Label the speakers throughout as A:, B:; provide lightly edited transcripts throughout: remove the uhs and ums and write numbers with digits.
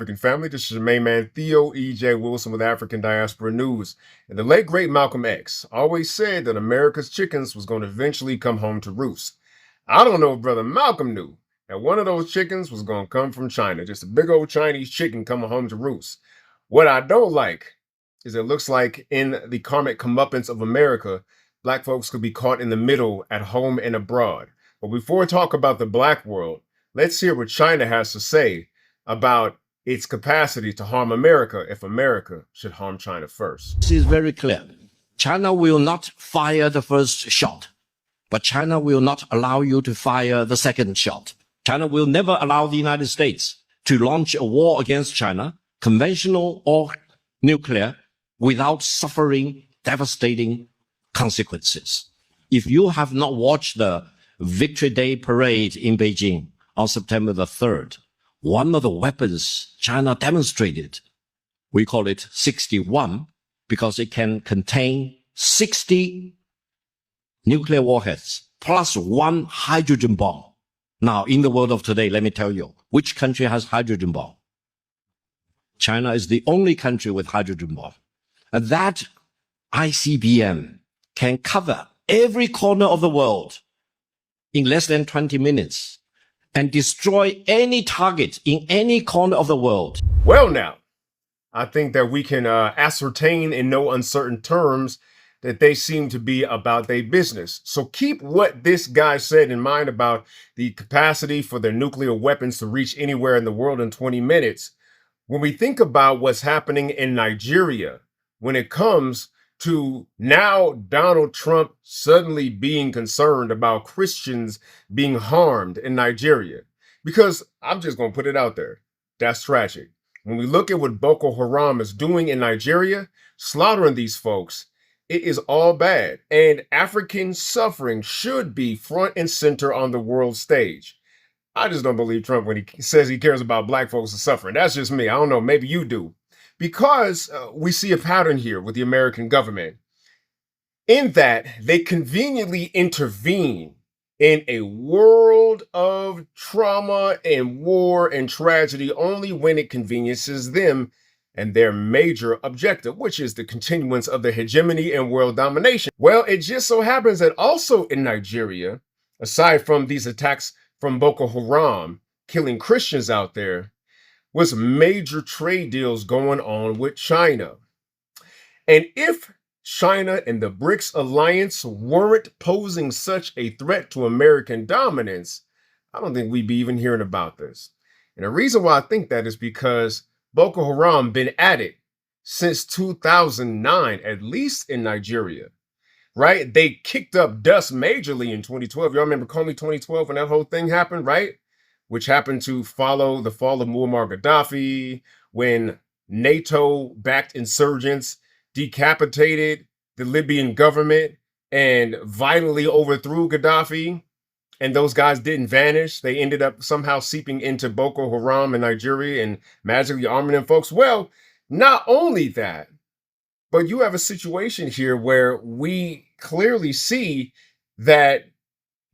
A: African family. This is your main man, Theo E.J. Wilson with African Diaspora News. And the late, great Malcolm X always said that America's chickens was going to eventually come home to roost. I don't know if Brother Malcolm knew that one of those chickens was going to come from China, just a big old Chinese chicken coming home to roost. What I don't like is it looks like in the karmic comeuppance of America, Black folks could be caught in the middle at home and abroad. But before we talk about the Black world, let's hear what China has to say about its capacity to harm America if America should harm China first.
B: This is very clear. China will not fire the first shot, but China will not allow you to fire the second shot. China will never allow the United States to launch a war against China, conventional or nuclear, without suffering devastating consequences. If you have not watched the Victory Day parade in Beijing on September the 3rd, one of the weapons China demonstrated, we call it 61, because it can contain 60 nuclear warheads plus one hydrogen bomb. Now, in the world of today, let me tell you, which country has hydrogen bomb? China is the only country with hydrogen bomb. And that ICBM can cover every corner of the world in less than 20 minutes and destroy any target in any corner of the world.
A: Well, now, I think that we can ascertain in no uncertain terms that they seem to be about their business. So keep what this guy said in mind about the capacity for their nuclear weapons to reach anywhere in the world in 20 minutes. When we think about what's happening in Nigeria, when it comes to now Donald Trump suddenly being concerned about Christians being harmed in Nigeria, because I'm just going to put it out there, that's tragic. When we look at what Boko Haram is doing in Nigeria, slaughtering these folks, it is all bad. And African suffering should be front and center on the world stage. I just don't believe Trump when he says he cares about Black folks suffering. That's just me. I don't know. Maybe you do. Because we see a pattern here with the American government in that they conveniently intervene in a world of trauma and war and tragedy only when it conveniences them and their major objective, which is the continuance of their hegemony and world domination. Well, it just so happens that also in Nigeria, aside from these attacks from Boko Haram killing Christians out there, was major trade deals going on with China. And if China and the BRICS alliance weren't posing such a threat to American dominance, I don't think we'd be even hearing about this. And the reason why I think that is because Boko Haram been at it since 2009, at least in Nigeria, right? They kicked up dust majorly in 2012. Y'all remember Comey 2012 when that whole thing happened, right? Which happened to follow the fall of Muammar Gaddafi, when NATO-backed insurgents decapitated the Libyan government and violently overthrew Gaddafi, and those guys didn't vanish. They ended up somehow seeping into Boko Haram in Nigeria and magically arming them folks. Well, not only that, but you have a situation here where we clearly see that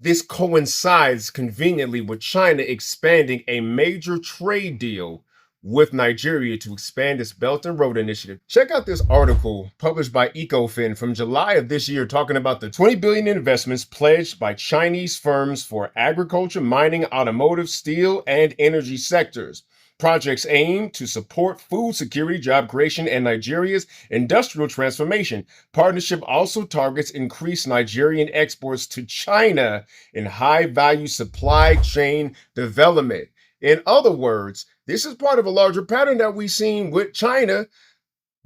A: this coincides conveniently with China expanding a major trade deal with Nigeria to expand its Belt and Road Initiative. Check out this article published by Ecofin from July of this year talking about the 20 billion investments pledged by Chinese firms for agriculture, mining, automotive, steel, and energy sectors. Projects aim to support food security, job creation, and Nigeria's industrial transformation. Partnership also targets increased Nigerian exports to China in high-value supply chain development. In other words, this is part of a larger pattern that we've seen with China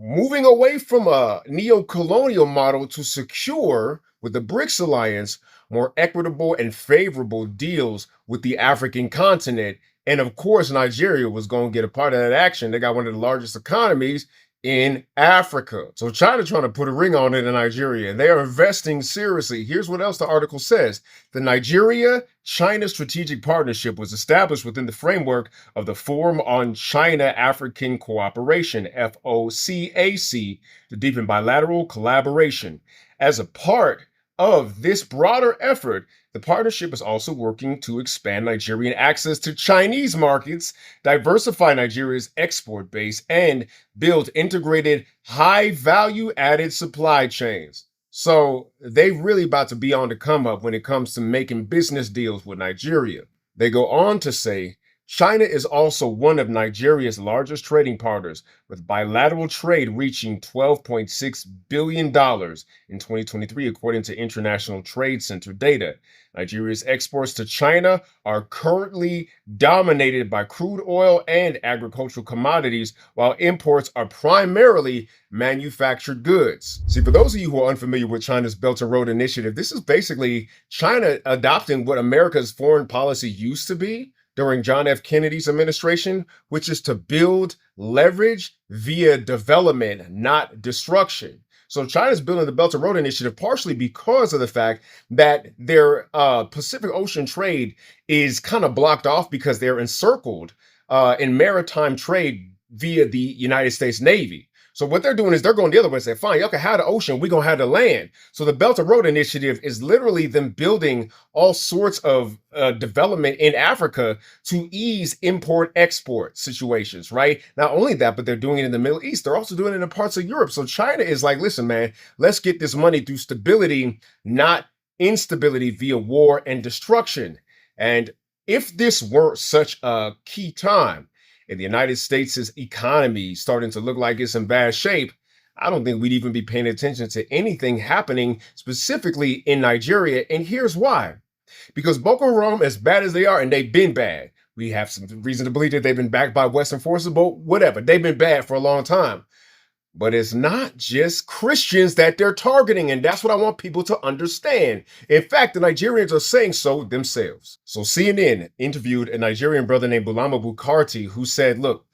A: moving away from a neo-colonial model to secure, with the BRICS alliance, more equitable and favorable deals with the African continent. And of course, Nigeria was going to get a part of that action. They got one of the largest economies in Africa. So China trying to put a ring on it in Nigeria, and they are investing seriously. Here's what else the article says. The Nigeria-China Strategic Partnership was established within the framework of the Forum on China-African Cooperation, FOCAC, to deepen bilateral collaboration. As a part of this broader effort, the partnership is also working to expand Nigerian access to Chinese markets, diversify Nigeria's export base, and build integrated, high value added supply chains. So they really about to be on the come up when it comes to making business deals with Nigeria. They go on to say China is also one of Nigeria's largest trading partners, with bilateral trade reaching $12.6 billion in 2023, according to International Trade Center data. Nigeria's exports to China are currently dominated by crude oil and agricultural commodities, while imports are primarily manufactured goods. See, for those of you who are unfamiliar with China's Belt and Road Initiative, this is basically China adopting what America's foreign policy used to be during John F. Kennedy's administration, which is to build leverage via development, not destruction. So China's building the Belt and Road Initiative partially because of the fact that their Pacific Ocean trade is kind of blocked off because they're encircled in maritime trade via the United States Navy. So what they're doing is they're going the other way and say, fine, y'all can have the ocean, we're going to have the land. So the Belt and Road Initiative is literally them building all sorts of development in Africa to ease import-export situations, right? Not only that, but they're doing it in the Middle East. They're also doing it in parts of Europe. So China is like, listen, man, let's get this money through stability, not instability via war and destruction. And if this weren't such a key time, and the United States' economy starting to look like it's in bad shape, I don't think we'd even be paying attention to anything happening specifically in Nigeria. And here's why. Because Boko Haram, as bad as they are, and they've been bad, we have some reason to believe that they've been backed by Western forces, but whatever, they've been bad for a long time. But it's not just Christians that they're targeting, and that's what I want people to understand. In fact, the Nigerians are saying so themselves. So CNN interviewed a Nigerian brother named Bulama Bukarti who said, look,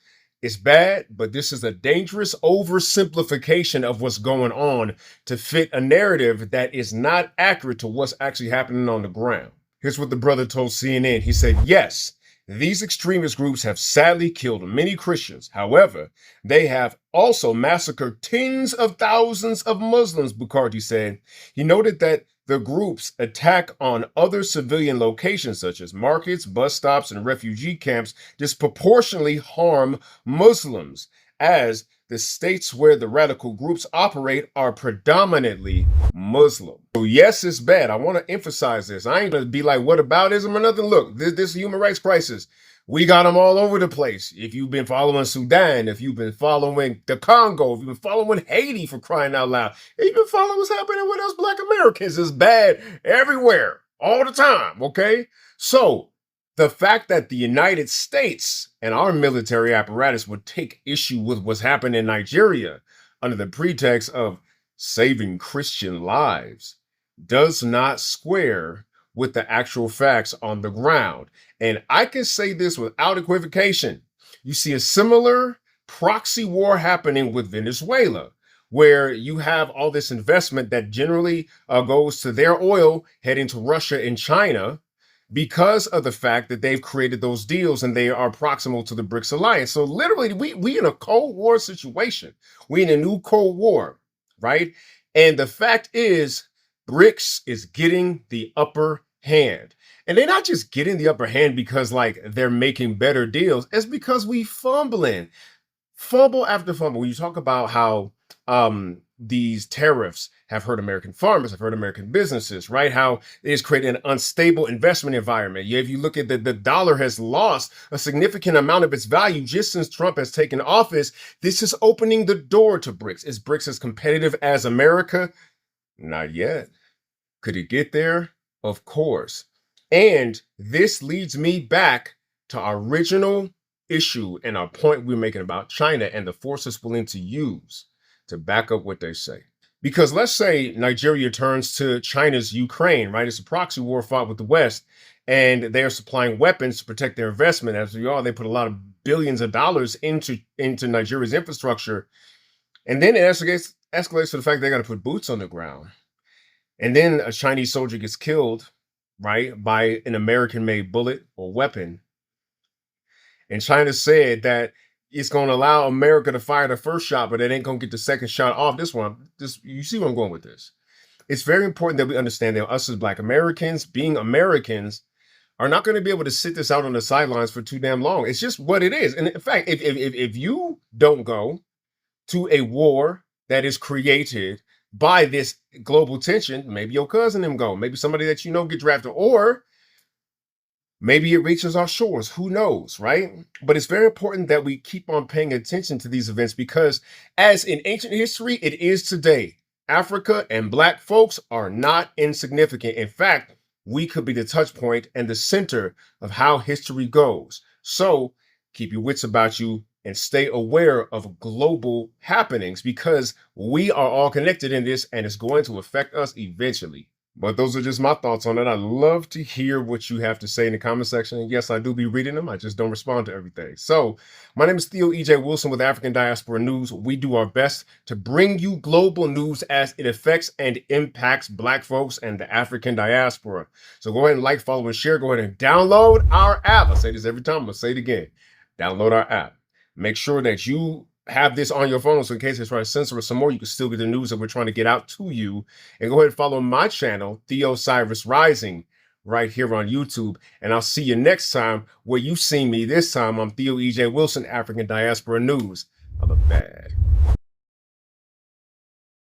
A: it's bad, but this is a dangerous oversimplification of what's going on to fit a narrative that is not accurate to what's actually happening on the ground. Here's what the brother told CNN. He said, yes, these extremist groups have sadly killed many Christians. However, they have also massacred tens of thousands of Muslims, Bukarti said. He noted that the groups attack on other civilian locations such as markets, bus stops, and refugee camps disproportionately harm Muslims, as the states where the radical groups operate are predominantly Muslim. So yes, it's bad. I want to emphasize this. I ain't gonna be like whataboutism or nothing. Look, this human rights crisis, we got them all over the place. If you've been following Sudan, if you've been following the Congo, if you've been following Haiti, for crying out loud, if you've been following what's happening with us Black Americans, it's bad everywhere, all the time, okay? So the fact that the United States and our military apparatus would take issue with what's happening in Nigeria under the pretext of saving Christian lives does not square with the actual facts on the ground. And I can say this without equivocation. You see a similar proxy war happening with Venezuela, where you have all this investment that generally goes to their oil heading to Russia and China, because of the fact that they've created those deals and they are proximal to the BRICS alliance. So literally, we in a Cold War situation. We in a new Cold War, right? And the fact is, BRICS is getting the upper hand. And they're not just getting the upper hand because like they're making better deals. It's because we fumbling. Fumble after fumble. When you talk about how these tariffs have hurt American farmers, have hurt American businesses, right? How it has created an unstable investment environment. Yeah, if you look at the dollar has lost a significant amount of its value just since Trump has taken office. This is opening the door to BRICS. Is BRICS as competitive as America? Not yet. Could it get there? Of course. And this leads me back to our original issue and our point we're making about China and the forces willing to use to back up what they say. Because let's say Nigeria turns to China's Ukraine, right? It's a proxy war fought with the West, and they're supplying weapons to protect their investment. As we all, they put a lot of billions of dollars into Nigeria's infrastructure. And then it escalates to the fact they got to put boots on the ground. And then a Chinese soldier gets killed, right, by an American-made bullet or weapon. And China said that it's going to allow America to fire the first shot, but it ain't going to get the second shot off this one. You see where I'm going with this. it's very important that we understand that us as Black Americans, being Americans, are not going to be able to sit this out on the sidelines for too damn long. It's just what it is. And in fact, if you don't go to a war that is created by this global tension, maybe your cousin them go, maybe somebody that you know get drafted, or maybe it reaches our shores. Who knows, right? But it's very important that we keep on paying attention to these events because, as in ancient history, it is today. Africa and Black folks are not insignificant. In fact, we could be the touch point and the center of how history goes. So keep your wits about you and stay aware of global happenings because we are all connected in this and it's going to affect us eventually. But those are just my thoughts on it. I'd love to hear what you have to say in the comment section. And yes, I do be reading them. I just don't respond to everything. So my name is Theo E.J. Wilson with African Diaspora News. We do our best to bring you global news as it affects and impacts Black folks and the African diaspora. So go ahead and like, follow, and share. Go ahead and download our app. I say this every time. I'm going to say it again. Download our app. Make sure that you have this on your phone so in case they try to censor us some more, you can still get the news that we're trying to get out to you. And go ahead and follow my channel, Theo Cyrus Rising, right here on YouTube. And I'll see you next time where you see me. This time, I'm Theo E.J. Wilson, African Diaspora News. I'm a bad.